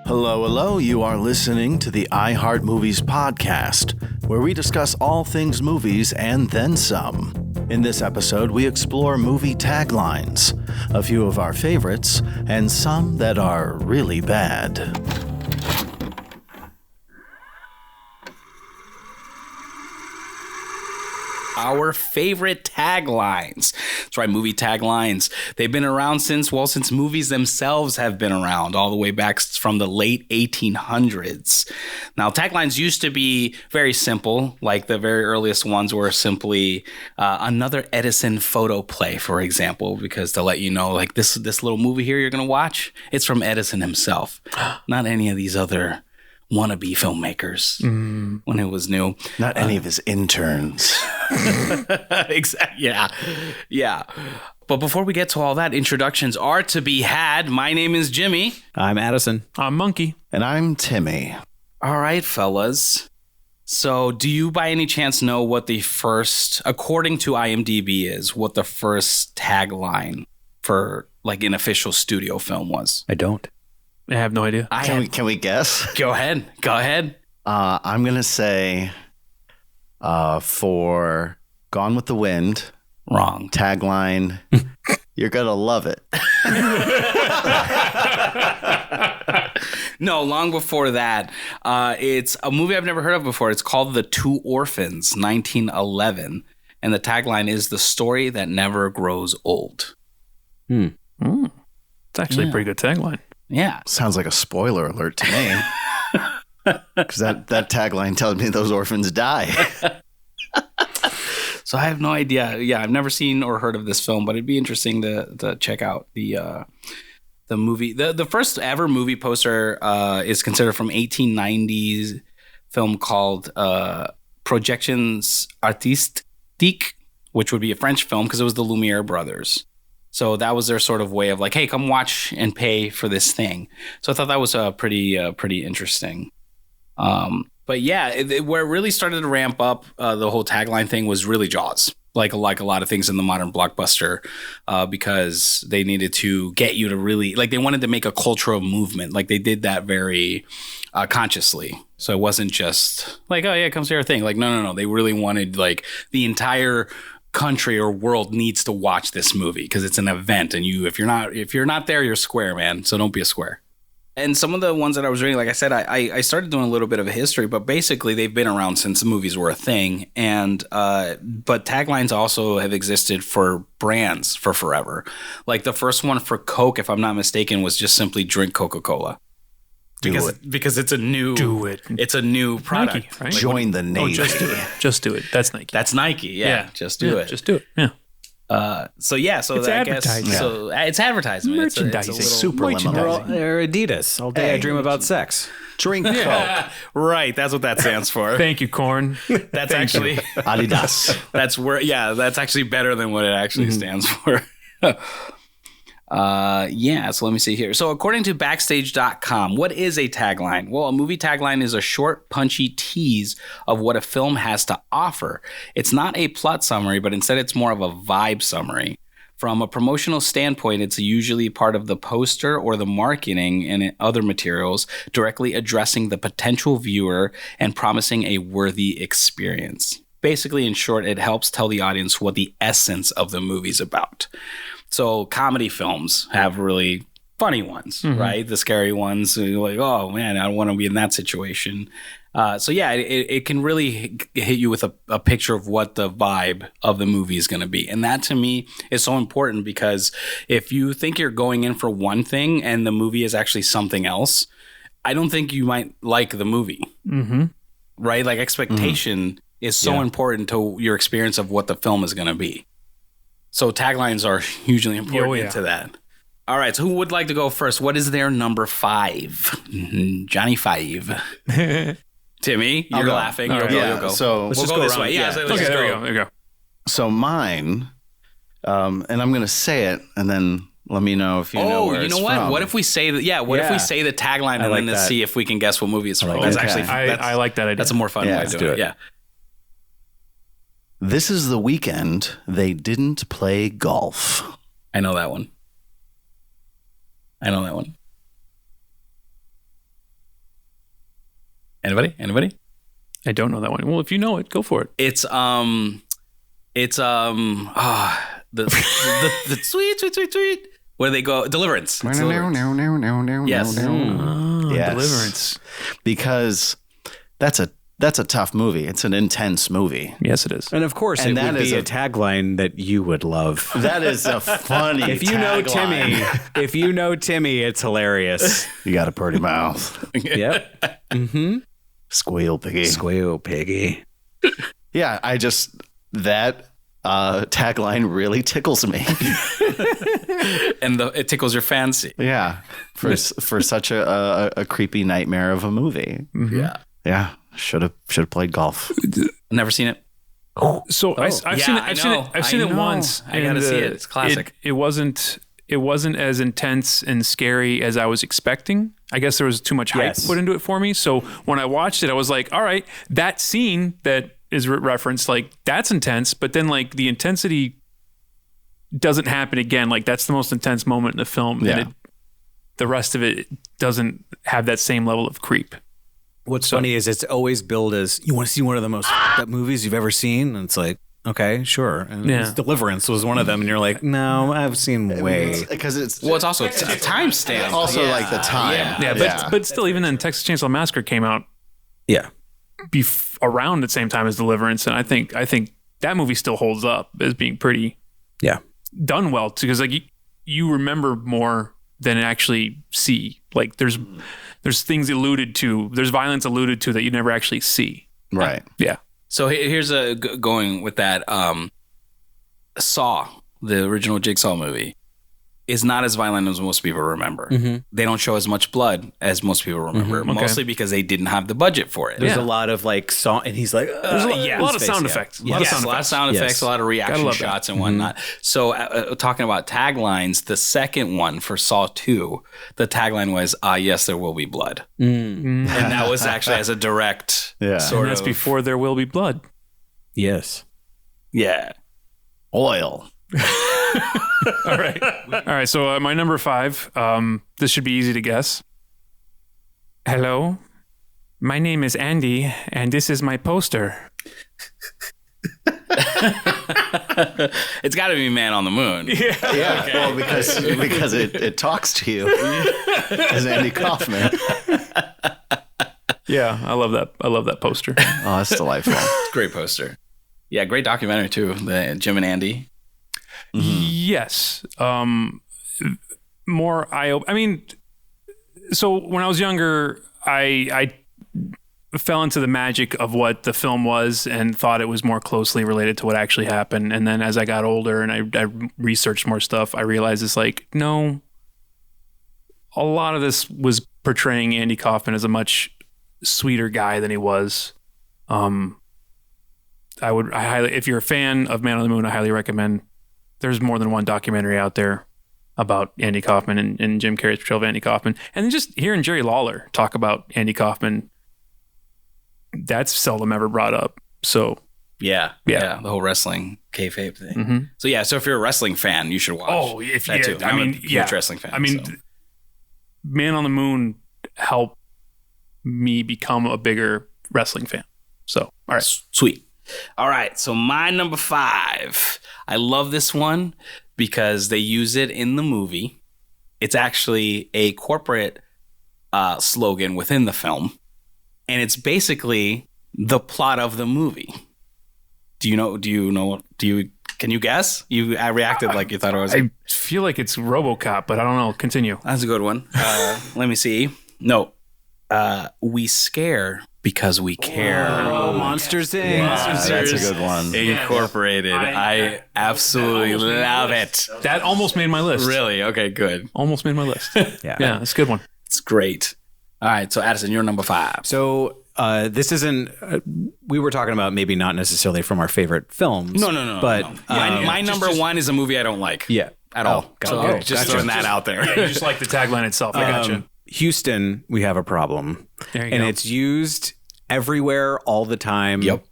Hello, hello. You are listening to the iHeart Movies podcast, where we discuss all things movies and then some. In this episode, we explore movie taglines, a few of our favorites, and some that are really bad. Our favorite taglines. That's right, movie taglines. They've been around since movies themselves have been around, all the way back from the late 1800s. Now, taglines used to be very simple, like the very earliest ones were simply another Addison photo play, for example, because to let you know, like this little movie here you're going to watch, it's from Addison himself, not any of these other wannabe filmmakers when it was new. Not any of his interns. Exactly. Yeah. But before we get to all that, introductions are to be had. My name is Jimmy. I'm Addison. I'm MonKy. And I'm Timmy. All right, fellas. So do you by any chance know what the first, according to IMDb, is what the first tagline for like an official studio film was? I don't. I have no idea. Can we guess? Go ahead. I'm going to say for Gone with the Wind. Wrong. Tagline, you're going to love it. No, long before that. It's a movie I've never heard of before. It's called The Two Orphans, 1911. And the tagline is the story that never grows old. It's actually a pretty good tagline. Yeah. Sounds like a spoiler alert to me. Because that tagline tells me those orphans die. So I have no idea. Yeah, I've never seen or heard of this film, but it'd be interesting to check out the movie. The first ever movie poster is considered from 1890s film called Projections Artistiques, which would be a French film because it was the Lumiere brothers. So that was their sort of way of like, hey, come watch and pay for this thing. So I thought that was pretty interesting. But yeah, where it really started to ramp up the whole tagline thing was really Jaws. Like a lot of things in the modern blockbuster, because they needed to get you to really, like they wanted to make a cultural movement. Like they did that very consciously. So it wasn't just like, oh yeah, come see our thing. Like, no. They really wanted like the entire country or world needs to watch this movie because it's an event, and if you're not there, you're square, man. So don't be a square. And some of the ones that I was reading, like I said, I started doing a little bit of a history, but basically they've been around since the movies were a thing. And but taglines also have existed for brands for forever. Like the first one for Coke, if I'm not mistaken, was just simply drink Coca-Cola. Because it's a new It's a new product. Nike, right? Join the Navy. Just do it. That's Nike. That's Nike. Yeah. Just do it. Just do it. Yeah. So it's advertising. So it's advertisement. Merchandising. It's super Or Adidas. All day I dream about sex. Drink Coke. Right. That's what that stands for. Thank you, Corn. That's actually Adidas. That's where. Yeah. That's actually better than what it actually stands for. So let me see here. So according to Backstage.com, what is a tagline? Well, a movie tagline is a short, punchy tease of what a film has to offer. It's not a plot summary, but instead it's more of a vibe summary. From a promotional standpoint, it's usually part of the poster or the marketing and other materials directly addressing the potential viewer and promising a worthy experience. Basically, in short, it helps tell the audience what the essence of the movie's about. So comedy films have really funny ones, right? The scary ones, you're like, oh man, I don't want to be in that situation. So yeah, it can really hit you with a picture of what the vibe of the movie is going to be. And that to me is so important because if you think you're going in for one thing and the movie is actually something else, I don't think you might like the movie, right? Like expectation is so important to your experience of what the film is going to be. So taglines are hugely important into that. All right, so who would like to go first? What is their number 5? Johnny 5. Timmy, you're laughing. You'll go. So we'll go this way. Yeah. So Okay, there we go. So mine, and I'm going to say it, and then let me know if you know where it's from. What? What if we say that? Yeah. What if we say the tagline and then see if we can guess what movie it's from? That's actually I like that idea. That's a more fun way to do it. Yeah. This is the weekend they didn't play golf. I know that one. Anybody? I don't know that one. Well, if you know it, go for it. It's the sweet. Where they go? Deliverance. It's Deliverance. Yes. Yes. Deliverance. Because that's a tough movie. It's an intense movie. Yes, it is. And of course, And it that would is be a- a tagline that you would love. That is a funny If you know tagline. Timmy, it's hilarious. You got a pretty mouth. Yep. Squeal, piggy. Squeal, piggy. Yeah, that tagline really tickles me. And it tickles your fancy. Yeah, for such a creepy nightmare of a movie. Yeah. Yeah, should have played golf. Never seen it. So I've seen it. I've seen it once. I gotta see it. It's classic. It wasn't as intense and scary as I was expecting. I guess there was too much hype put into it for me. So when I watched it, I was like, all right, that scene that is referenced, like that's intense, but then like the intensity doesn't happen again. Like that's the most intense moment in the film. Yeah. And the rest of it doesn't have that same level of creep. What's funny is it's always billed as, you want to see one of the most fucked up movies you've ever seen? And it's like, okay, sure. And Deliverance was one of them. And you're like, no, I've seen way. Because it's Also a timestamp. also like the time. But still, even then, Texas Chainsaw Massacre came out Yeah. around the same time as Deliverance, and I think that movie still holds up as being pretty done well, because like you remember more than actually see. Like there's things alluded to, there's violence alluded to that you never actually see. Right. Yeah. So here's going with that. Saw, the original Jigsaw movie, is not as violent as most people remember. They don't show as much blood as most people remember, mostly because they didn't have the budget for it. There's a lot of like song, and he's like, There's a lot of sound effects. A lot of sound effects. A lot of reaction love shots and whatnot. So talking about taglines, the second one for Saw 2, the tagline was, yes, there will be blood. And that was actually as a direct sort And that's of... before There Will Be Blood. yes. Yeah. Oil. All right. So my number 5. This should be easy to guess. Hello, my name is Andy, and this is my poster. It's got to be Man on the Moon. Yeah. Okay. Well, because it talks to you as Andy Kaufman. Yeah, I love that poster. Oh, that's delightful. Great poster. Yeah, great documentary too. The Jim and Andy. Yes. More I mean, so when I was younger, I fell into the magic of what the film was and thought it was more closely related to what actually happened. And then as I got older and I researched more stuff, I realized it's like, no, a lot of this was portraying Andy Kaufman as a much sweeter guy than he was. I highly, if you're a fan of Man on the Moon, I highly recommend. There's more than one documentary out there about Andy Kaufman and Jim Carrey's portrayal of Andy Kaufman. And then just hearing Jerry Lawler talk about Andy Kaufman, that's seldom ever brought up. So Yeah. The whole wrestling kayfabe thing. So if you're a wrestling fan, you should watch. Oh, if that too. I'm a huge wrestling fan. I mean, so. Man on the Moon helped me become a bigger wrestling fan. So, all right. Sweet. All right. So my number 5. I love this one because they use it in the movie. It's actually a corporate slogan within the film. And it's basically the plot of the movie. Can you guess? I reacted like you thought it was. I feel like it's RoboCop, but I don't know. Continue. That's a good one. Let me see. No. We scare because we care. Oh, Monsters Inc. That's a good one. Incorporated. I absolutely love it. That almost made my list. Really? Okay, good. Almost made my list. Yeah, it's a good one. It's great. All right, so Addison, you're number 5. So this isn't, we were talking about maybe not necessarily from our favorite films. No. But no. My number 1 is a movie I don't like. Yeah. At all. So just throwing that out there. Yeah, you just like the tagline itself. I gotcha. Houston, we have a problem. There you and go. it's used everywhere all the time. Yep.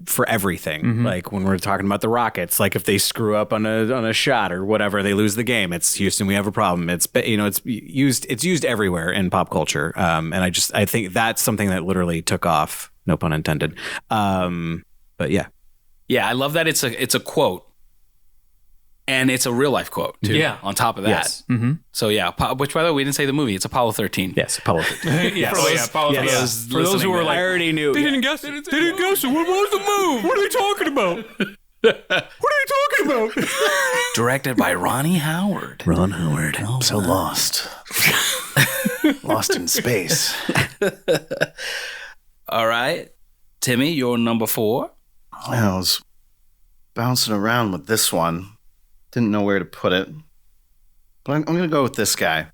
for everything. Like when we're talking about the Rockets, like if they screw up on a shot or whatever, they lose the game. It's Houston, we have a problem. It's used everywhere in pop culture. And I think that's something that literally took off. No pun intended. But yeah. Yeah, I love that it's a quote. And it's a real life quote too. Yeah. On top of that. Yes. So yeah, which by the way, we didn't say the movie. It's Apollo 13. Yes, Apollo 13. Yes. Apollo 13. Yes. For those who were like, I already knew. they didn't guess it. They didn't guess it. What was the move? What are they talking about? What are they talking about? Directed by Ronnie Howard. Ron Howard. I'm so lost. Lost in space. All right. Timmy, you're number 4. I was bouncing around with this one. Didn't know where to put it. But I'm going to go with this guy.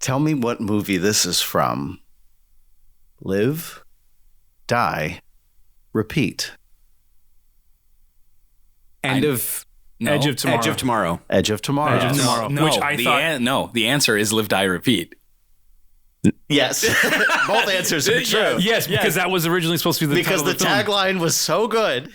Tell me what movie this is from. Live, die, repeat. Edge of Tomorrow. Edge of Tomorrow. Edge of Tomorrow. Edge of Tomorrow. No, Which I thought. the answer is Live, Die, Repeat. Yes. Both answers are true. Yes, because that was originally supposed to be the Because title the of the film. tagline was so good.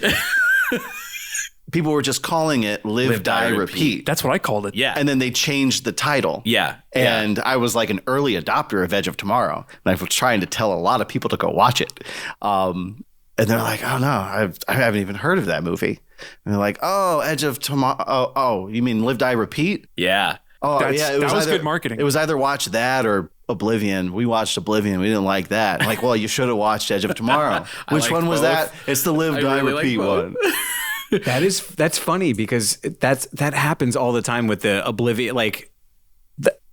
People were just calling it Live, Die, Repeat. That's what I called it. Yeah. And then they changed the title. Yeah. And I was like an early adopter of Edge of Tomorrow. And I was trying to tell a lot of people to go watch it. And they're like, oh, no, I haven't even heard of that movie. And they're like, oh, Edge of Tomorrow. Oh, you mean Live, Die, Repeat? Yeah. Oh, That was either, good marketing. It was either watch that or Oblivion. We watched Oblivion. We didn't like that. I'm like, well, you should have watched Edge of Tomorrow. Which liked one was both. that? It's the Live, I Die, really Repeat liked one. both. That's funny because that happens all the time with the Oblivion. Like,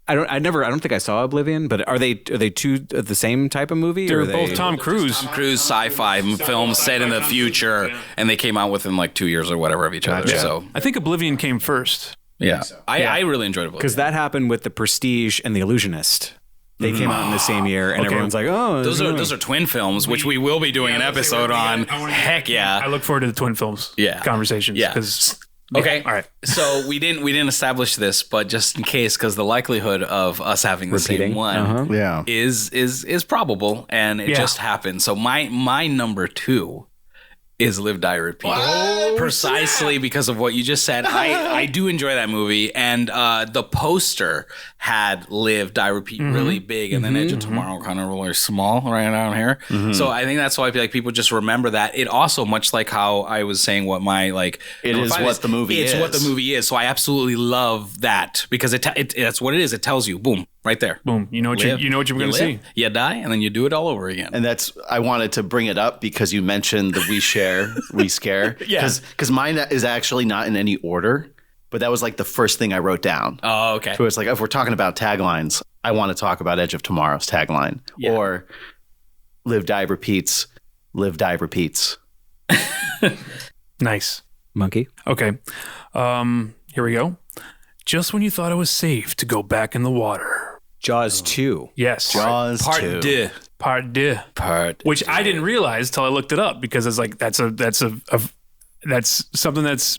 I don't think I saw Oblivion, but are they two of the same type of movie? They're or are both they, Tom Cruise. Tom Cruise sci-fi films set in the future, and they came out within like 2 years or whatever of each other. Gotcha. So I think Oblivion came first. yeah, I really enjoyed it because that happened with The Prestige and The Illusionist. They came out in the same year, and everyone's like, "Oh, those are twin films, which we will be doing an episode on." Heck yeah! I look forward to the twin films conversations. Yeah. Okay. All right. So we didn't establish this, but just in case, because the likelihood of us having the same one Yeah. is probable, and it just happened. So my number 2 is Live, Die, Repeat. Precisely because of what you just said. I do enjoy that movie, and the poster had Live, Die, Repeat really big, and then Edge of Tomorrow kind of really small right down here. So I think that's why people just remember that. It also, much like how I was saying what my It is what the movie is. It's what the movie is. So I absolutely love that because that's what it is. It tells you, boom, right there. Boom. You know what you're going to see. You die, and then you do it all over again. And I wanted to bring it up because you mentioned the We Share, We Scare. Yeah. Because mine is actually not in any order, but that was like the first thing I wrote down. Oh, okay. So it's like, if we're talking about taglines, I want to talk about Edge of Tomorrow's tagline. Yeah. Or Live, Die, Repeats, Live, Die, Repeats. Nice. MonKy. Okay. Here we go. Just when you thought it was safe to go back in the water. Jaws 2. Yes. Jaws Part 2. 2. Part 2. Which I didn't realize till I looked it up because it's like that's something that's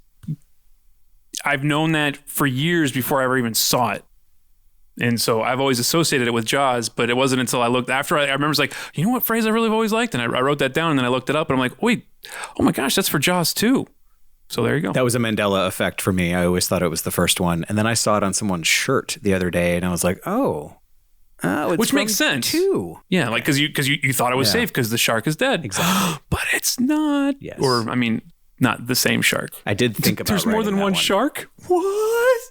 I've known that for years before I ever even saw it. And so I've always associated it with Jaws, but it wasn't until I looked after I remember it's like, you know what phrase I really have always liked? And I wrote that down and then I looked it up and I'm like, wait, oh my gosh, that's for Jaws 2. So there you go. That was a Mandela effect for me. I always thought it was the first one. And then I saw it on someone's shirt the other day and I was like, it's which makes sense. 2. Yeah, like because you thought it was safe because the shark is dead. Exactly. But it's not. Yes. Or I mean, not the same shark. I did think about There's more writing than that one shark? What?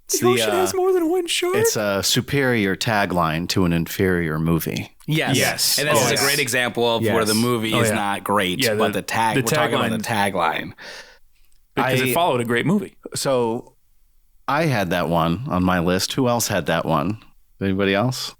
The ocean has more than one shark? It's a superior tagline to an inferior movie. Yes. And this is a great example of where the movie is not great, but we're talking about the tagline. Because it followed a great movie. So I had that one on my list. Who else had that one? Anybody else?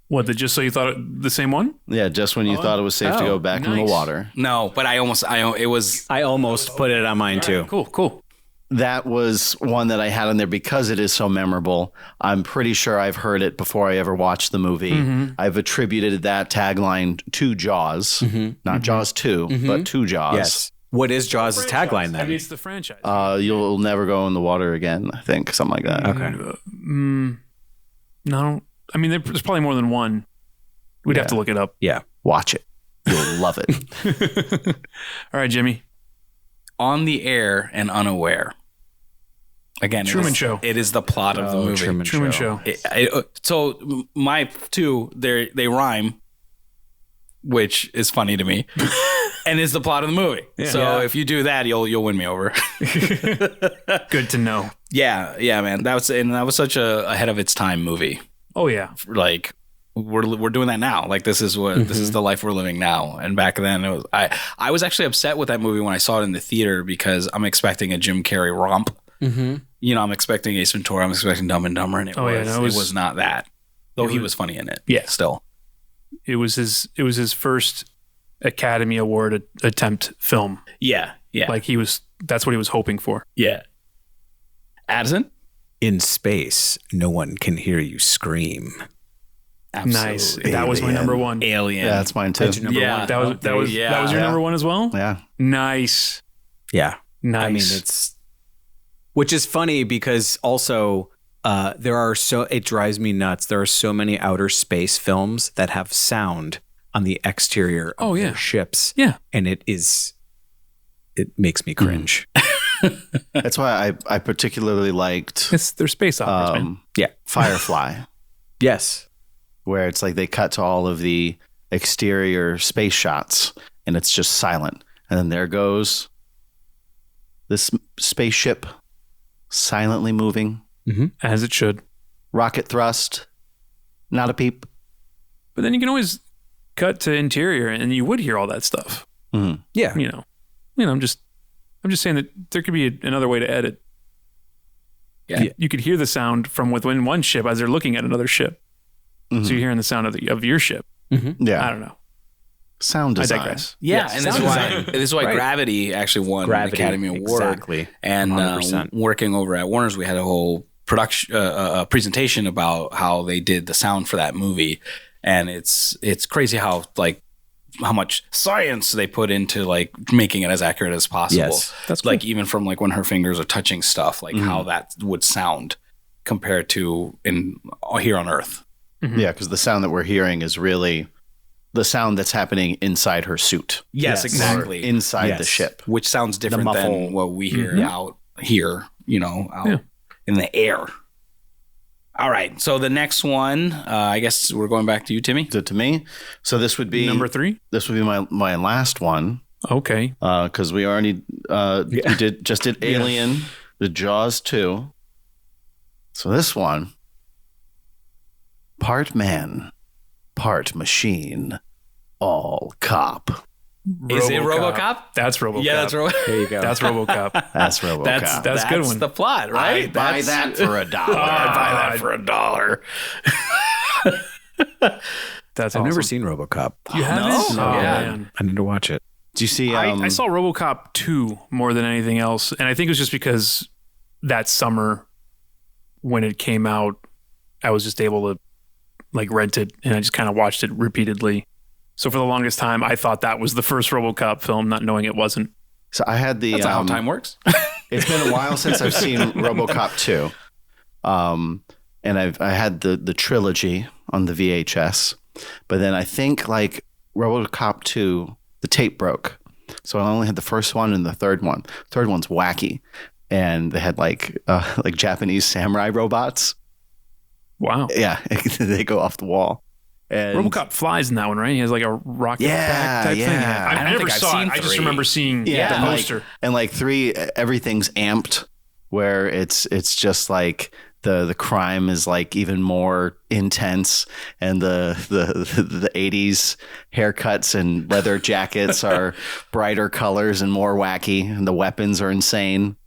What, just so you thought the same one? Yeah, just when you thought it was safe to go back in the water. No, but I almost put it on mine too. Cool. That was one that I had on there because it is so memorable. I'm pretty sure I've heard it before I ever watched the movie. I've attributed that tagline to Jaws, not Jaws 2, but to Jaws. Yes. What is Jaws' tagline then? I mean, it's the franchise. You'll never go in the water again, I think. Something like that. Okay. No. I mean, there's probably more than one. We'd have to look it up. Yeah. Watch it. You'll love it. All right, Jimmy. On the Air and Unaware. Again, Truman Show. It is the plot of the movie. Truman Show. So my two, they rhyme, which is funny to me, and is the plot of the movie. Yeah. So if you do that, you'll win me over. Good to know. Yeah, man. That was such a ahead of its time movie. Oh yeah. Like we're doing that now. Like this is the life we're living now. And back then it was I was actually upset with that movie when I saw it in the theater because I'm expecting a Jim Carrey romp. Mm-hmm. You know, I'm expecting Ace Ventura. I'm expecting Dumb and Dumber, and it was not that. Though he was funny in it. Yeah, still. It was his first Academy Award attempt film. Yeah. Like that's what he was hoping for. Yeah. Addison? In space, no one can hear you scream. Absolutely. Nice. That was my number one. Alien. Yeah, that's mine too. Yeah. That was your number one as well? Yeah. Nice. Yeah. Nice. I mean, which is funny because also it drives me nuts. There are so many outer space films that have sound on the exterior of their ships. Yeah. And it makes me cringe. That's why I particularly liked they're space operas, man. Yeah. Firefly. Yes. Where it's like they cut to all of the exterior space shots and it's just silent. And then there goes this spaceship silently moving. Mm-hmm. As it should. Rocket thrust. Not a peep. But then you can always cut to interior and you would hear all that stuff. Mm-hmm. Yeah. You know, I'm just saying that there could be another way to edit. Yeah. You could hear the sound from within one ship as they're looking at another ship. Mm-hmm. So you're hearing the sound of your ship. Mm-hmm. Yeah. I don't know. Sound design. I digress. Yeah, yes, and this is why right. Gravity actually won the Academy Award. Exactly. And working over at Warner's, we had a whole production presentation about how they did the sound for that movie, and it's crazy how much science they put into like making it as accurate as possible. Yes, that's cool. Like even from like when her fingers are touching stuff, like how that would sound compared to here on Earth. Mm-hmm. Yeah, because the sound that we're hearing is really the sound that's happening inside her suit. Yes, exactly. Inside the ship. Which sounds different than what we hear out here, in the air. All right. So the next one, I guess we're going back to you, Timmy. Is it to me? So this would be number 3? This would be my last one. Okay. Because we already we did Alien, the Jaws 2. So this one, part man, part machine, all cop. Is it RoboCop? That's RoboCop. Yeah, that's RoboCop. There you go. That's RoboCop. That's RoboCop. That's a good one. That's the plot, right? I'd buy that for $1. I'd buy that for $1. That's I've awesome. never seen RoboCop. You haven't? No. Oh, Yeah. man. I need to watch it. Do you see? I saw RoboCop 2 more than anything else, and I think it was just because that summer when it came out, I was just able to like rent it, and I just kind of watched it repeatedly. So for the longest time, I thought that was the first RoboCop film, not knowing it wasn't. So I had the. That's how time works. It's been a while since I've seen RoboCop 2, and I had the trilogy on the VHS, but then I think like RoboCop 2, the tape broke, so I only had the first one and the third one. Third one's wacky, and they had like Japanese samurai robots. Wow. Yeah, they go off the wall. And RoboCop flies in that one, right? He has like a rocket pack type thing. I never saw it. I just remember seeing the poster. And like 3, everything's amped, where it's just like the crime is like even more intense, and the 80s haircuts and leather jackets are brighter colors and more wacky, and the weapons are insane.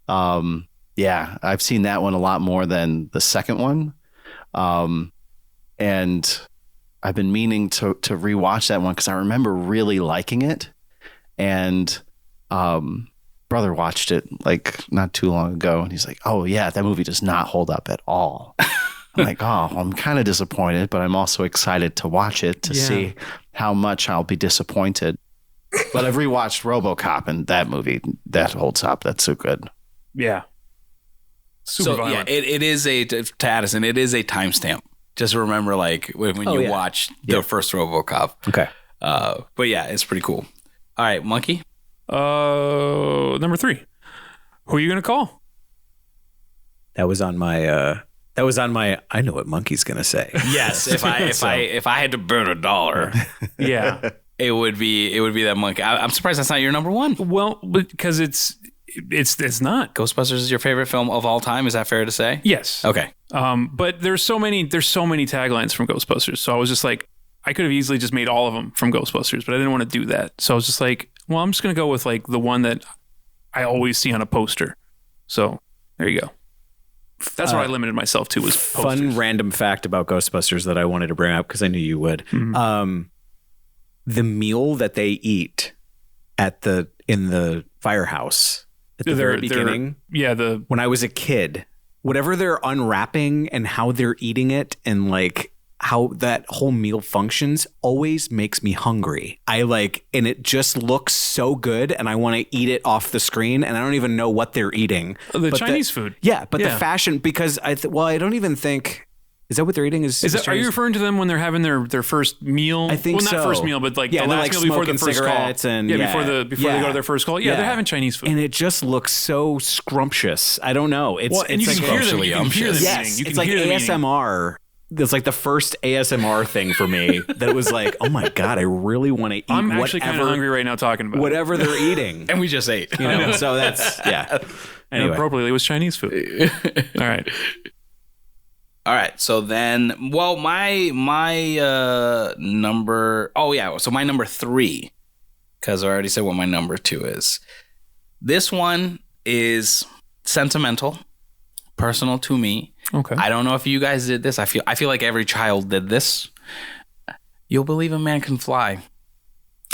Yeah, I've seen that one a lot more than the second one. And I've been meaning to rewatch that one because I remember really liking it. And brother watched it like not too long ago, and he's like, "Oh yeah, that movie does not hold up at all." I'm like, "Oh, I'm kind of disappointed, but I'm also excited to watch it to see how much I'll be disappointed." But I've rewatched RoboCop, and that movie that holds up. That's so good. Yeah. Super violent. Yeah, it is to Addison, it is a timestamp. Just remember, like when you watch the first RoboCop. Okay. But yeah, it's pretty cool. All right, MonKy. Number 3. Who are you gonna call? That was on my. I know what MonKy's gonna say. Yes, if I had to burn $1, Yeah, it would be that MonKy. I'm surprised that's not your number 1. well, because it's not. Ghostbusters is your favorite film of all time. Is that fair to say? Yes. Okay. But there's so many taglines from Ghostbusters. So I was just like, I could have easily just made all of them from Ghostbusters, but I didn't want to do that. So I was just like, well, I'm just gonna go with like the one that I always see on a poster. So there you go. That's what I limited myself to, was posters. Fun random fact about Ghostbusters that I wanted to bring up because I knew you would. Mm-hmm. The meal that they eat in the firehouse at the very beginning. When I was a kid, whatever they're unwrapping and how they're eating it and like how that whole meal functions always makes me hungry. And it just looks so good and I want to eat it off the screen and I don't even know what they're eating. The Chinese food. Yeah, but the fashion, because I don't even think, is that what they're eating? Are you referring to them when they're having their first meal? I think so. Not first meal, but like the last meal before the first call. And before they go to their first call. Yeah, they're having Chinese food. And it just looks so scrumptious. I don't know. You can hear them eating. Yes, it's like ASMR. It's like the first ASMR thing for me that was like, oh my God, I really want to eat I'm actually kind of hungry right now talking about whatever they're eating. And we just ate. So that's, yeah. Anyway. Appropriately, it was Chinese food. All right. So then, well, my number, so my number 3, because I already said what my number 2 is. This one is sentimental, personal to me. Okay. I don't know if you guys did this. I feel like every child did this. You'll Believe a Man Can Fly.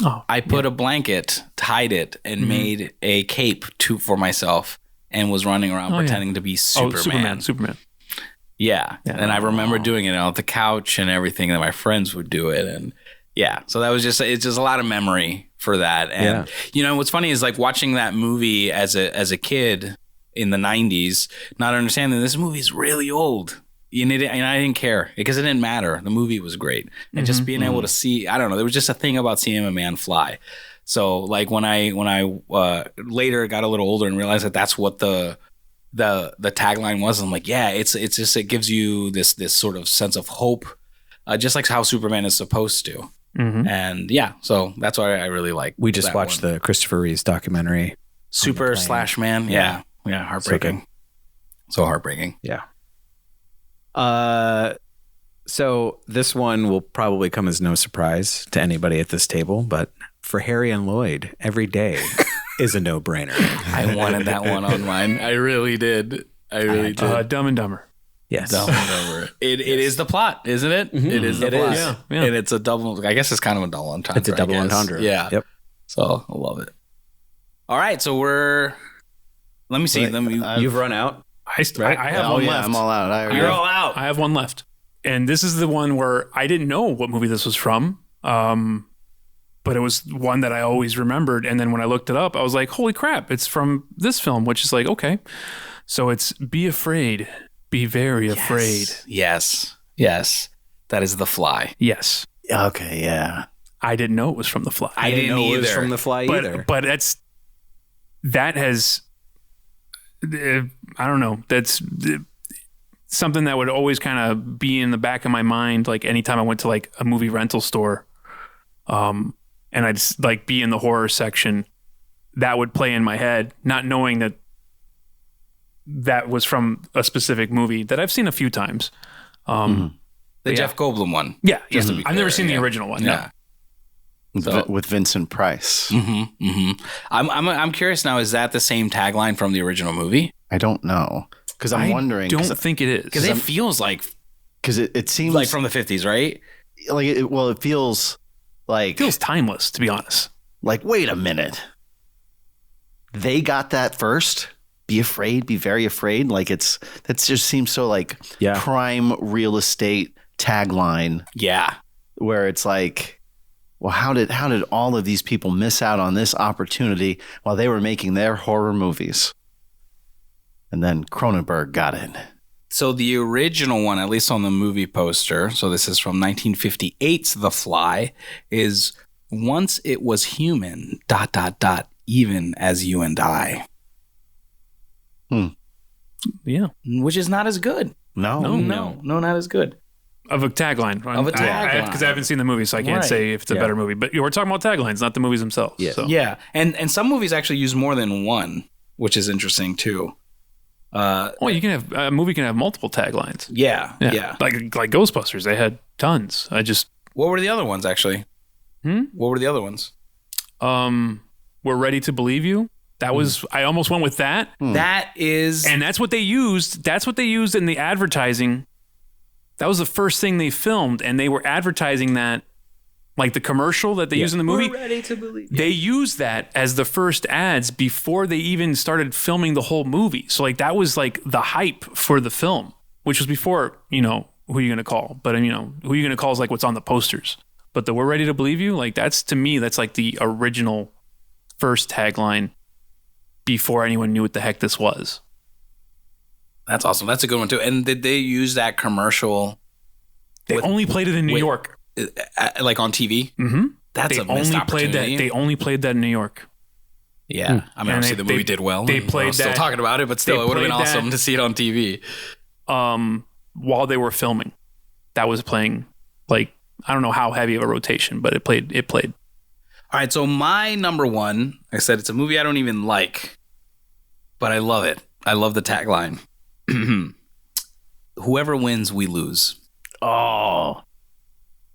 Oh, I put a blanket, tied it, and made a cape for myself and was running around pretending to be Superman. Superman. Yeah. And I remember doing it on the couch and everything, that my friends would do it. And yeah, so that was it's just a lot of memory for that. And, what's funny is like watching that movie as a kid in the 90s, not understanding this movie is really old. And I didn't care because it didn't matter. The movie was great. And just being able to see, I don't know, there was just a thing about seeing a man fly. So like when I later got a little older and realized that that's what the tagline was, I'm like, yeah, it's just, it gives you this sort of sense of hope, just like how Superman is supposed to. Mm-hmm. And yeah, so that's why I really like. We just watched the Christopher Reeves documentary, Super/Man. Yeah, heartbreaking. So heartbreaking. Yeah. So this one will probably come as no surprise to anybody at this table, but for Harry and Lloyd, every day is a no-brainer. I wanted that one on mine. I really did. Dumb and Dumber. Yes. Dumb and Dumber. It is the plot, isn't it? Mm-hmm. It is the plot. Yeah. And it's a double, I guess it's kind of a double entendre. It's a double entendre. Yeah. Yep. So I love it. All right. So let me see. You've run out. I have one left. I'm all out. You're all out. I have one left. And this is the one where I didn't know what movie this was from. But it was one that I always remembered. And then when I looked it up, I was like, holy crap, it's from this film, which is like, okay. So it's Be Afraid, Be Very Afraid. Yes. That is The Fly. Yes. Okay, yeah. I didn't know it was from The Fly. I didn't know it was from The Fly either. But that has, I don't know, that's something that would always kind of be in the back of my mind, like anytime I went to like a movie rental store. And I'd like be in the horror section, that would play in my head, not knowing that was from a specific movie that I've seen a few times. The Jeff Goldblum one. Yeah. I've never seen the original one. Yeah. With Vincent Price. Mm-hmm, mm-hmm. I'm curious now, is that the same tagline from the original movie? I don't know. Because I'm wondering. I don't think it is. Because it feels like. Because it seems. Like from the 50s, right? Like, it feels. Like, it feels timeless, to be honest. Like, wait a minute. They got that first? Be afraid, be very afraid. Like, that just seems so like prime real estate tagline. Yeah. Where it's like, well, how did all of these people miss out on this opportunity while they were making their horror movies? And then Cronenberg got in. So the original one, at least on the movie poster, so this is from 1958's The Fly, is Once it was human, ... even as you and I. Yeah. Which is not as good. No, not as good. Of a tagline. Of a tagline. Because I haven't seen the movie, so I can't say if it's a better movie. But we're talking about taglines, not the movies themselves. Yeah. So. Yeah. And some movies actually use more than one, which is interesting too. You can have a movie can have multiple taglines. Yeah. Like Ghostbusters, they had tons. What were the other ones actually? What were the other ones? We're Ready to Believe You. That was I almost went with that. That is, and that's what they used. That's what they used in the advertising. That was the first thing they filmed, and they were advertising that, like the commercial that they use in the movie. We're ready to believe. They used that as the first ads before they even started filming the whole movie. So like that was like the hype for the film, which was before, who you gonna call? But who you gonna call is like what's on the posters. But the We're Ready to Believe You, like that's to me, that's like the original first tagline before anyone knew what the heck this was. That's awesome. That's a good one too. And did they use that commercial? They only played it in New York, like on TV. Mm-hmm. That's a missed opportunity. They only played that in New York. Yeah, I mean, obviously the movie did well. They played still talking about it, but still, it would have been awesome to see it on TV. While they were filming, that was playing. Like I don't know how heavy of a rotation, but it played. All right, so my number one, I said it's a movie I don't even like, but I love it. I love the tagline. Whoever wins, we lose. Oh.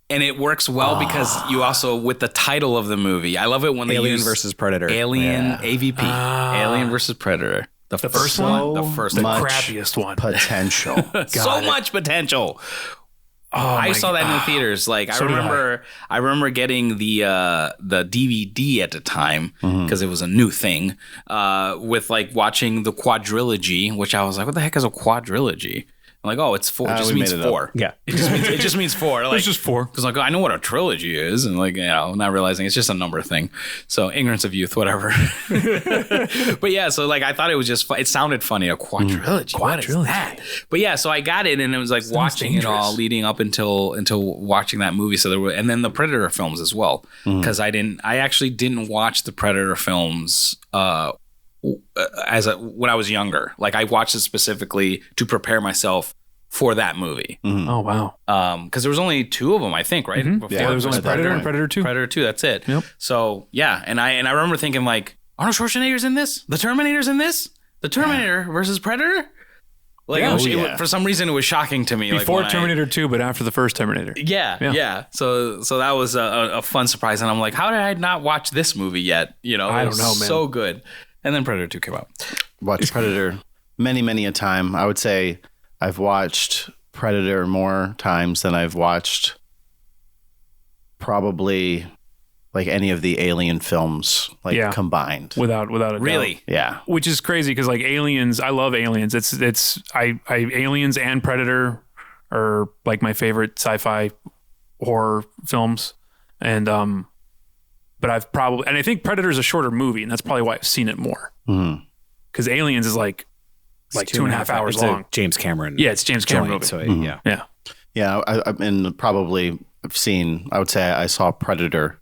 And it works well because you also, with the title of the movie, I love it when they Alien use versus Predator. Alien, AVP, Alien versus Predator. The first one? The first one. The crappiest one. Potential. So much potential. I saw that in the theaters. Like I remember getting the DVD at the time because it was a new thing. With like watching the quadrilogy, which I was like, "What the heck is a quadrilogy?" I'm like, "Oh, it's four. It just means four. Yeah, it just means four. Like, it's just four. Because like I know what a trilogy is, and like not realizing it's just a number thing. So ignorance of youth, whatever. But yeah, so like I thought it was just it sounded funny. A quadrilogy. What is that? But yeah, so I got it, and it was like watching it all leading up until watching that movie. So there were, and then the Predator films as well, because I actually didn't watch the Predator films when I was younger. Like I watched it specifically to prepare myself for that movie. Oh wow! Because there was only two of them, I think, right? Yeah, there was only Predator and Predator 2. Predator 2, that's it. Yep. So yeah, and I remember thinking like, Arnold Schwarzenegger's in this, the Terminator's in this, the Terminator versus Predator. Like for some reason it was shocking to me. Before like Terminator 2, but after the first Terminator. Yeah. So that was a fun surprise, and I'm like, how did I not watch this movie yet? I don't know, man. So good. And then Predator 2 came out. Watched Predator many a time. I would say I've watched Predator more times than I've watched probably like any of the Alien films combined. Without a doubt. Really? Yeah. Which is crazy because like Aliens, I love Aliens. Aliens and Predator are like my favorite sci-fi horror films. And but I think Predator is a shorter movie, and that's probably why I've seen it more. Because Aliens is like 2.5 hours long. James Cameron. Yeah, it's James Cameron movie. So yeah. And probably I've seen. I would say I saw Predator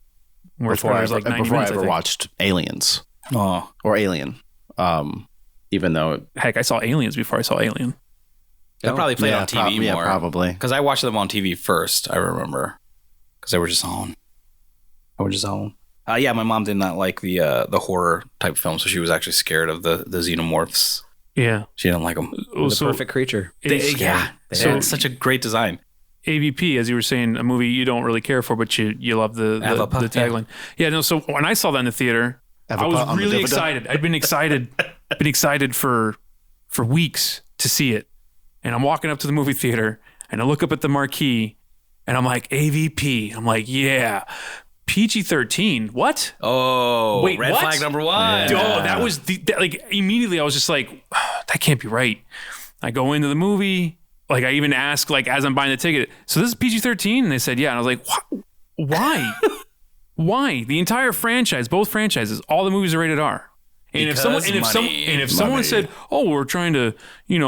before I ever watched Aliens. Oh, or Alien. Even though heck, I saw Aliens before I saw Alien. They probably played on TV more. Yeah, probably. Because I watched them on TV first. I remember because they were just on. Yeah, my mom did not like the horror type film, so she was actually scared of the xenomorphs. Yeah, she didn't like them. The perfect creature. So it's such a great design. AVP, as you were saying, a movie you don't really care for, but you love the tagline. Yeah, no. So when I saw that in the theater, I was really excited. I'd been excited for weeks to see it, and I'm walking up to the movie theater, and I look up at the marquee, and I'm like AVP. I'm like, yeah. PG-13. What? Oh, wait, red flag number one. Yeah. Oh, that was immediately I was just like, that can't be right. I go into the movie, like I even ask, like as I'm buying the ticket, so this is PG-13? And they said, yeah. And I was like, why? Why? The entire franchise, both franchises, all the movies are rated R. And if someone said, "Oh, we're trying to,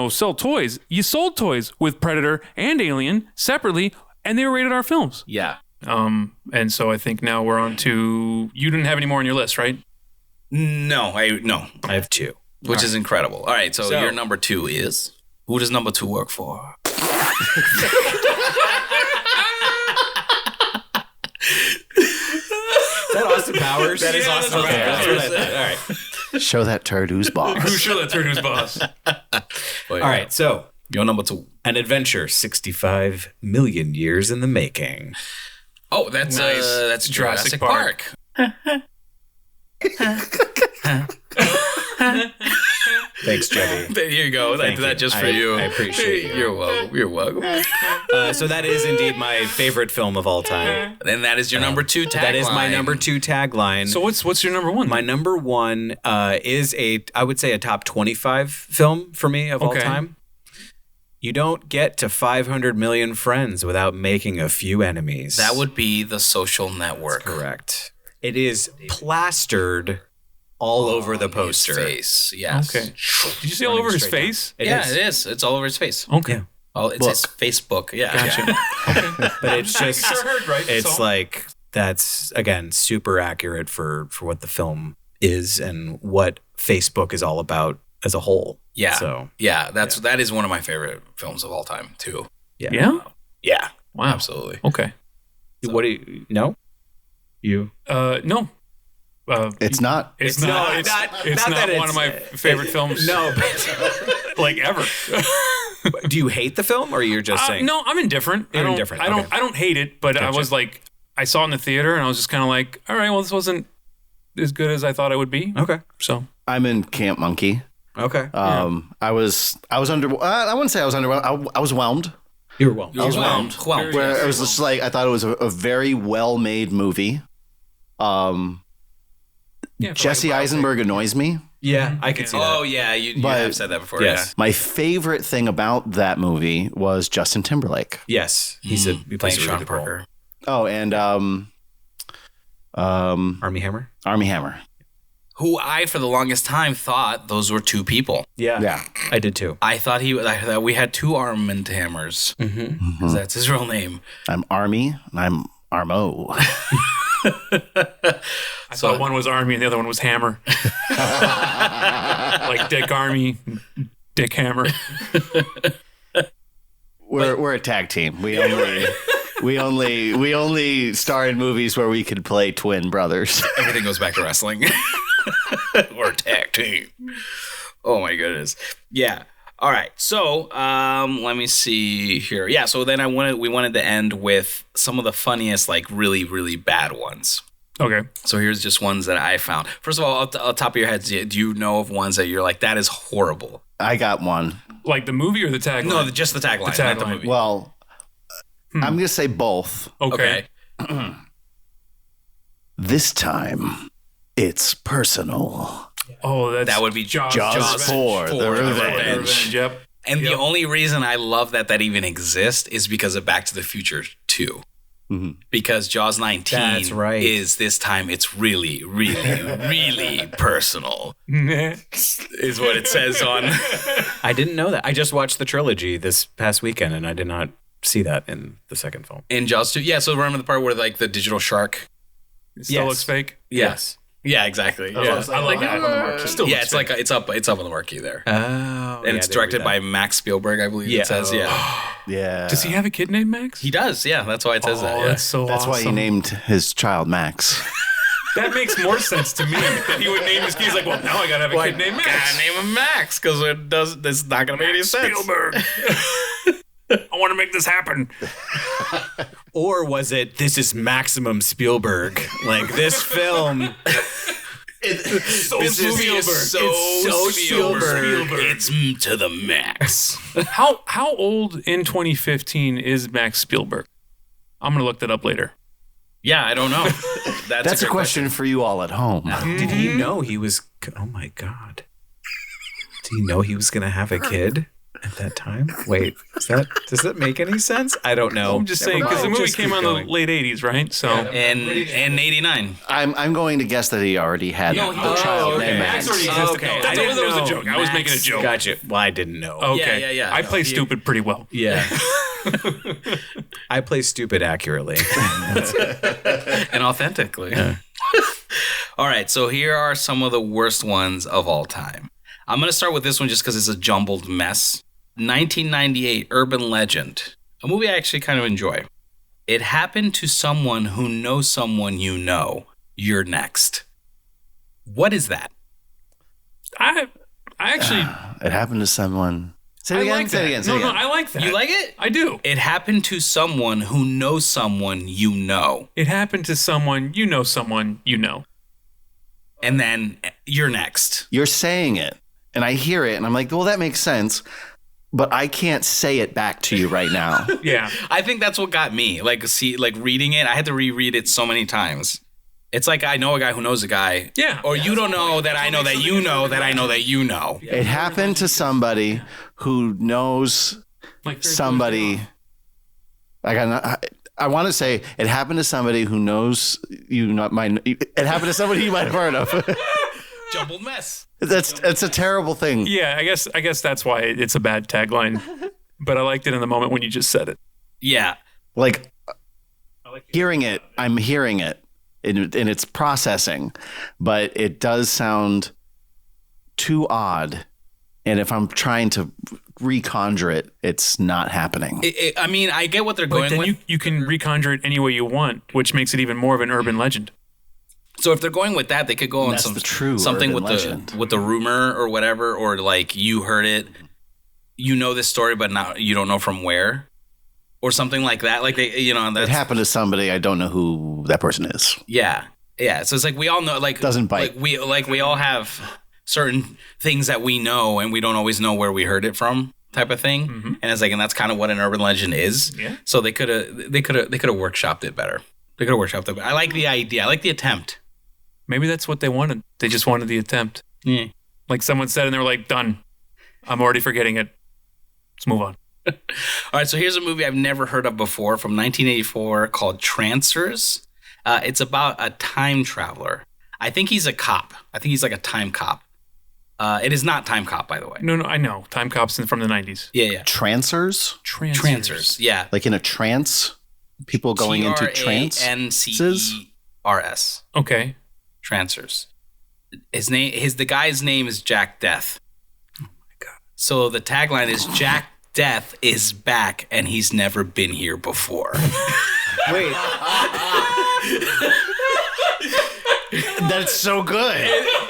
sell toys," you sold toys with Predator and Alien separately, and they were rated R films. Yeah. And so I think now we're on to, you didn't have any more on your list, right? No. I have 2. Which is incredible. All right, so your number 2 is? Who does number 2 work for? Is that Austin Powers? That is Austin Powers. That's what I thought. All right. Show that turd who's boss. Who's sure that turd who's boss? All right, so your number 2. an adventure 65 million years in the making. Oh, that's Jurassic Park. Thanks, Jebby. There you go. I did that just for you. I appreciate you. You're welcome. You're welcome. So that is indeed my favorite film of all time. And that is your number 2 tagline. That is my number 2 tagline. So what's your number 1? My number 1 is I would say a top 25 film for me of all time. You don't get to 500 million friends without making a few enemies. That would be The Social Network. That's correct. It is plastered all over the poster. His face, yes. Okay. Did you say all over his face? It is. It's all over his face. Okay. Yeah. Oh, it's his Facebook. Yeah. Gotcha. Okay. But it's just, right? it's like, that's, again, super accurate for what the film is and what Facebook is all about as a whole. Yeah. So, that is one of my favorite films of all time, too. Yeah? Yeah. Wow. Absolutely. Okay. what do you, no? You? No. It's not. It's not one of my favorite films. No, like ever. do you hate the film, or you're just saying? No, I'm indifferent. You're indifferent. I don't hate it, but I was like, I saw it in the theater, and I was just kind of like, all right, well, this wasn't as good as I thought it would be. Okay. So I'm in Camp MonKy. Okay. I was under. I wouldn't say I was underwhelmed. I was whelmed. You were whelmed. I was whelmed. Where it was just like, I thought it was a very well made movie. Jesse Eisenberg annoys me. Yeah, I could see that. Oh, yeah. You have said that before. Yes. My favorite thing about that movie was Justin Timberlake. Yes, he Playing plays a Sean really good role. Parker. Oh, and Army Hammer. Army Hammer. Who I, for the longest time, thought those were 2 people. Yeah, I did too. I thought we had 2 armament hammers. Because that's his real name. I'm Army, and I'm Armo. I thought one was Army and the other one was Hammer. Like Dick Army, Dick Hammer. We're a tag team. We only star in movies where we could play twin brothers. Everything goes back to wrestling. Or tag team. Oh my goodness. Yeah. All right. So let me see here. Yeah. So then we wanted to end with some of the funniest, like really, really bad ones. Okay. So here's just ones that I found. First of all, on the top of your head, do you know of ones that you're like, that is horrible? I got one. Like the movie or the tagline? No, just the tagline. The tagline. Not the movie. Well, I'm going to say both. Okay. This time, it's personal. Oh, that would be Jaws 4, The Revenge. Yep. And the only reason I love that even exists is because of Back to the Future 2. Mm-hmm. Because Jaws 19 That's right. is this time it's really, really, really personal. Is what it says on. I didn't know that. I just watched the trilogy this past weekend, and I did not see that in the second film. In Jaws 2. Yeah, so remember the part where like the digital shark still looks fake? Yes. Yeah, exactly. Yeah. I like that. Still yeah, it's like it's up on the marquee there. Oh, and it's directed by Max Spielberg, I believe it says. Yeah. Does he have a kid named Max? He does. Yeah, that's why it says that. Yeah. That's so That's why he named his child Max. That makes more sense to me. That he would name his kid. He's like, well, now I gotta have a kid named Max. Gotta name him Max because it's not gonna make any sense. Spielberg. I want to make this happen. Or was it, this is maximum Spielberg? Like, this film... This movie is so Spielberg. It's to the max. How old in 2015 is Max Spielberg? I'm going to look that up later. Yeah, I don't know. That's a question for you all at home. Did he know he was... Oh, my God. Did he know he was going to have a kid at that time? Wait, does that make any sense? I don't know. I'm just saying, because the movie came out in the late 80s, right? So in 89. I'm going to guess that he already had the child named Max. Okay. That was a joke. I was making a joke. Gotcha. Well, I didn't know. Okay. Yeah. I play stupid pretty well. Yeah. I play stupid accurately. And authentically. Yeah. All right, so here are some of the worst ones of all time. I'm going to start with this one just because it's a jumbled mess. 1998, Urban Legend. A movie I actually kind of enjoy. It happened to someone who knows someone you know. You're next. What is that? I actually... It happened to someone... Say it again, say it again, say it again. No, I like that. You like it? I do. It happened to someone who knows someone you know. It happened to someone you know. And then you're next. You're saying it, and I hear it, and I'm like, well, that makes sense, but I can't say it back to you right now. Yeah. I think that's what got me. Like reading it, I had to reread it so many times. It's like I know a guy who knows a guy. Yeah. Or you don't know that I know that you know that I know that you know. It happened to somebody who knows somebody. I want to say it happened to somebody who knows you. It happened to somebody you might have heard of. Jumbled mess. It's a terrible thing. Yeah, I guess that's why it's a bad tagline. But I liked it in the moment when you just said it. Yeah. Like hearing it, I'm hearing it. And it's processing, but it does sound too odd. And if I'm trying to reconjure it, it's not happening. I mean, I get what they're going with. You can reconjure it any way you want, which makes it even more of an urban legend. So if they're going with that, they could go on something with the rumor or whatever, or like you heard it, you know this story, but now you don't know from where. Or something like that. Like it happened to somebody. I don't know who that person is. Yeah. Yeah. So it's like we all know, like, doesn't bite. We all have certain things that we know and we don't always know where we heard it from, type of thing. Mm-hmm. And it's like, and that's kind of what an urban legend is. Yeah. So they could have workshopped it better. I like the idea. I like the attempt. Maybe that's what they wanted. They just wanted the attempt. Yeah. Like someone said and they were like, done. I'm already forgetting it. Let's move on. All right, so here's a movie I've never heard of before from 1984 called Trancers. It's about a time traveler. I think he's a cop. I think he's like a time cop. It is not Time Cop, by the way. No, I know. Time Cop's from the 90s. Yeah. Trancers? Trancers, yeah. Like in a trance? People going into trance? Trancers. Okay. Trancers. The guy's name is Jack Death. Oh my God. So the tagline is Jack Death is back and he's never been here before. Wait. That's so good.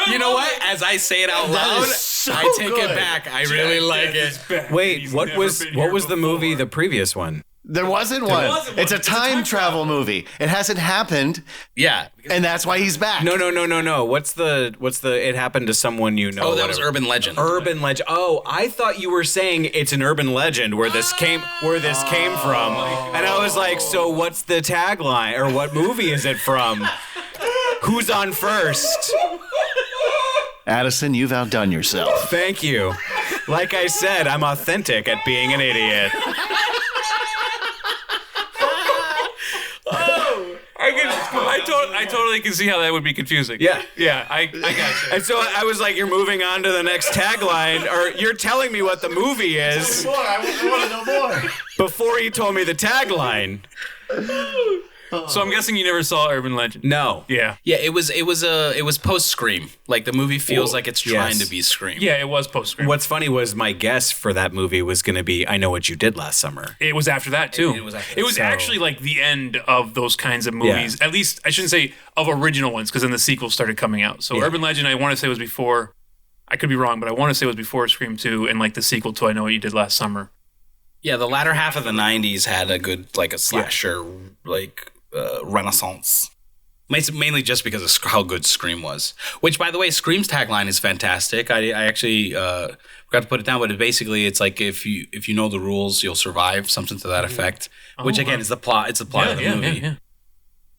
You know what? As I say it out loud, I take it back. I really like it. Wait, what was the movie, the previous one? There wasn't one. It's a time travel movie. It hasn't happened. Yeah. And that's why he's back. No. What's the it happened to someone you know? Oh, that was Urban Legend. Urban Legend. Oh, I thought you were saying it's an urban legend where this came from. And I was like, so what's the tagline or what movie is it from? Who's on first? Addison, you've outdone yourself. Thank you. Like I said, I'm authentic at being an idiot. I totally can see how that would be confusing. Yeah, I got you. And so I was like, you're moving on to the next tagline, or you're telling me what the movie is. Tell me more. I want to know more. Before you told me the tagline. So I'm guessing you never saw Urban Legend. No. Yeah. Yeah, it was post Scream. Like the movie feels like it's trying to be Scream. Yeah, it was post Scream. What's funny was my guess for that movie was going to be I Know What You Did Last Summer. It was after that too. It was actually like the end of those kinds of movies. Yeah. At least I shouldn't say of original ones because then the sequels started coming out. So Urban Legend, I want to say was before. I could be wrong, but I want to say it was before Scream 2 and like the sequel to I Know What You Did Last Summer. Yeah, the latter half of the 90s had a good like a slasher renaissance. Mainly just because of how good Scream was. Which, by the way, Scream's tagline is fantastic. I actually forgot to put it down, but it's like if you know the rules, you'll survive. Something to that effect. Which again is the plot. It's the plot of the movie. Yeah.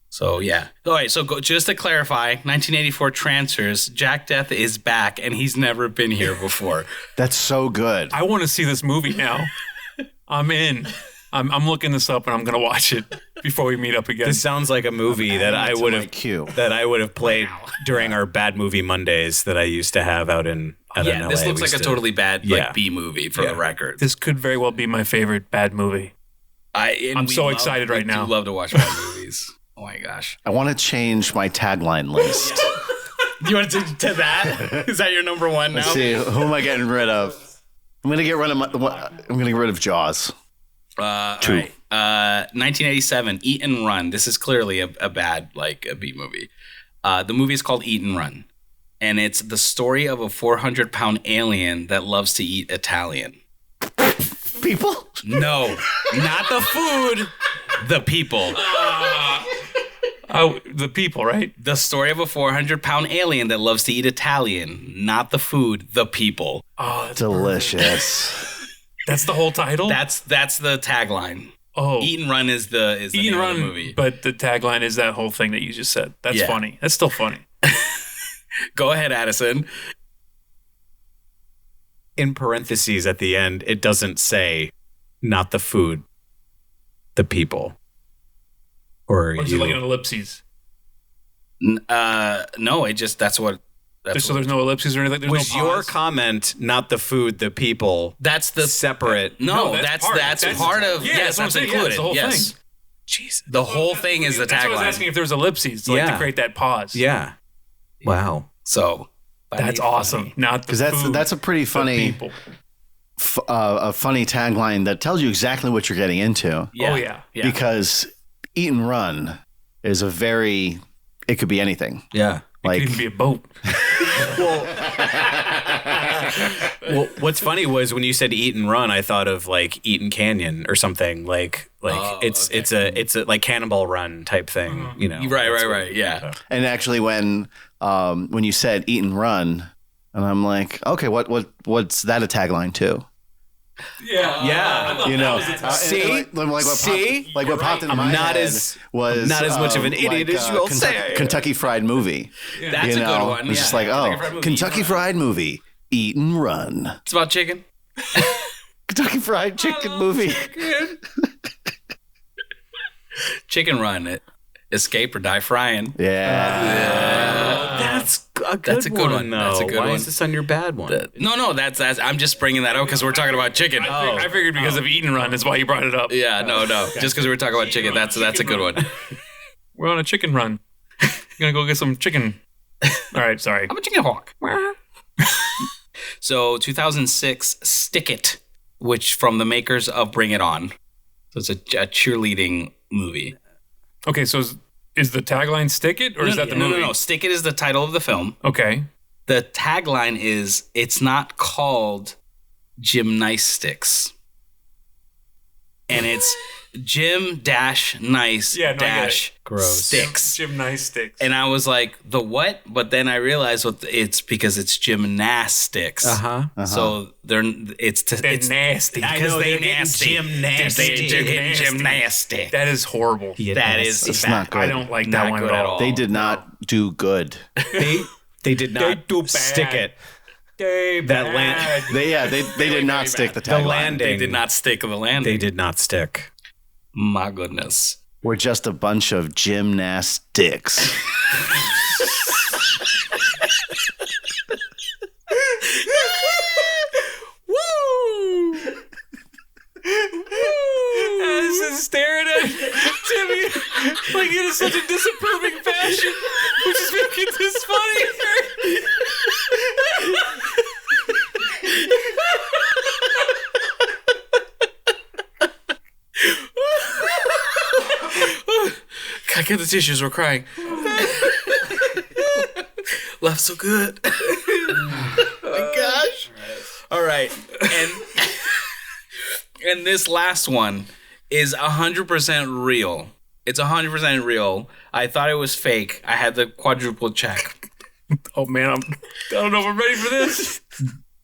So yeah. All right. So just to clarify, 1984 Trancers. Jack Death is back, and he's never been here before. That's so good. I want to see this movie now. I'm in. I'm looking this up and I'm gonna watch it before we meet up again. This sounds like a movie that I would have played during our Bad Movie Mondays that I used to have out in LA. This looks like a totally bad B movie for the record. This could very well be my favorite bad movie. I'm so excited right now. I love to watch bad movies. Oh my gosh. I want to change my tagline list. You want to that? Is that your number one now? Let's see. Who am I getting rid of? I'm gonna get rid of Jaws. All right. 1987, Eat and Run. This is clearly a bad, a B movie. The movie is called Eat and Run, and it's the story of a 400-pound alien that loves to eat Italian. People? No, not the food. The people. The people, right? The story of a 400-pound alien that loves to eat Italian, not the food. The people. Oh, that's delicious. That's the whole title? That's the tagline. Oh. Eat and Run is the Eat name and Run, of the movie. But the tagline is that whole thing that you just said. That's funny. That's still funny. Go ahead, Addison. In parentheses at the end, it doesn't say, not the food, the people. Or is it like an ellipses? No, that's what... So there's no ellipses or anything? There's was no your comment, not the food, the people? That's the... separate. No, that's part of... Yes, that's included. The whole thing. Jesus. The whole thing is the tagline. That's what I was asking if there's ellipses to create that pause. Yeah. Wow. So... That's awesome. Not because that's a pretty funny... a funny tagline that tells you exactly what you're getting into. Yeah. Oh, yeah. Because Eat and Run is it could be anything. Yeah. It could even be a boat. Well, what's funny was when you said Eat and Run, I thought of Eaton Canyon or something it's a like Cannonball Run type thing, Right. Yeah. And actually when you said Eat and Run, and I'm like, okay, what's that a tagline too? Yeah. What popped in my head was not as much of an idiot as you'll say. Kentucky Fried Movie. That's a good one. It's just Kentucky Fried Movie, Eat and Run. It's about chicken. Kentucky Fried Chicken movie. Chicken Run. Escape or die frying. Yeah. That's a good one. That's a good one. Why is this on your bad one? No, that's I'm just bringing that up because we're talking about chicken. I figured because of Eat and Run is why you brought it up. Yeah, no. Just because we were talking about chicken, that's a good one. We're on a chicken run. Gonna go get some chicken. All right, sorry. I'm a chicken hawk. So 2006, Stick It, which from the makers of Bring It On. So it's a cheerleading movie. Okay, so is the tagline Stick It, or is that the movie? No. Stick It is the title of the film. Okay. The tagline is, it's not called Gymnastics. And it's Gym-nice-sticks. Gymnastics. And I was like, the what? But then I realized it's because it's gymnastics. So it's nasty. Because they're nasty. They're getting gymnastic. That is horrible. That is not good. I don't like that one at all. They did not do good. They did not stick it. They did not stick the tagline. The landing. They did not stick the landing. They did not stick. My goodness. We're just a bunch of gymnastics. Woo! Addison staring at Timmy like in such a disapproving fashion, which is making this funny. God, get the tissues. We're crying. Laugh so good. Oh my gosh. All right. And this last one is 100% real. It's 100% real. I thought it was fake. I had the quadruple check. Oh man, I don't know if I'm ready for this.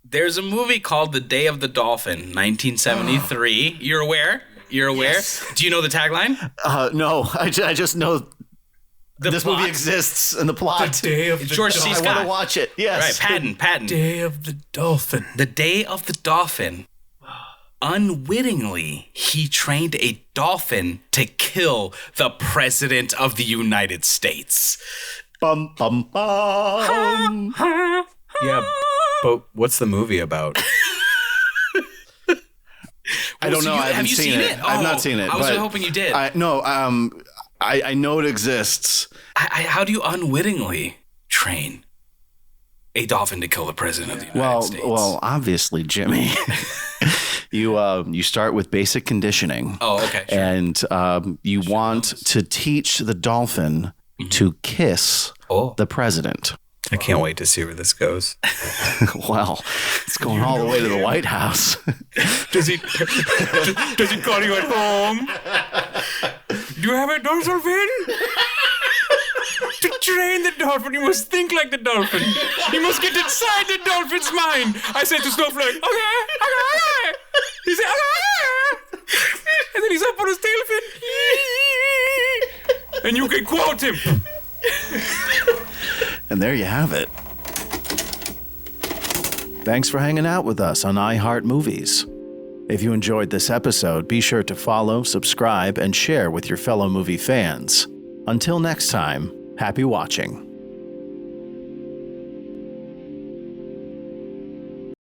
There's a movie called The Day of the Dolphin, 1973. You're aware? Yes. Do you know the tagline? No, I just know this movie exists and the plot. The Day of the George C. Dolphin. I want to watch it. Yes. Right, Patton. Day of the Dolphin. The Day of the Dolphin. Unwittingly, he trained a dolphin to kill the President of the United States. Bum, bum, bum. Yeah, but what's the movie about? I don't know. I haven't have you seen it? I've not seen it. I was hoping you did. I know it exists. How do you unwittingly train a dolphin to kill the president of the United States? Well, obviously, Jimmy. You start with basic conditioning. Oh, okay. Sure. And you want to teach the dolphin to kiss the president. I can't wait to see where this goes. Well, it's going all the way to the White House. Does he call you at home? Do you have a dolphin? To train the dolphin, you must think like the dolphin. You must get inside the dolphin's mind. I said to Snowflake, okay. He said, okay. And then he's up on his tail fin. And you can quote him. And there you have it. Thanks for hanging out with us on iHeart Movies. If you enjoyed this episode, be sure to follow, subscribe, and share with your fellow movie fans. Until next time, happy watching.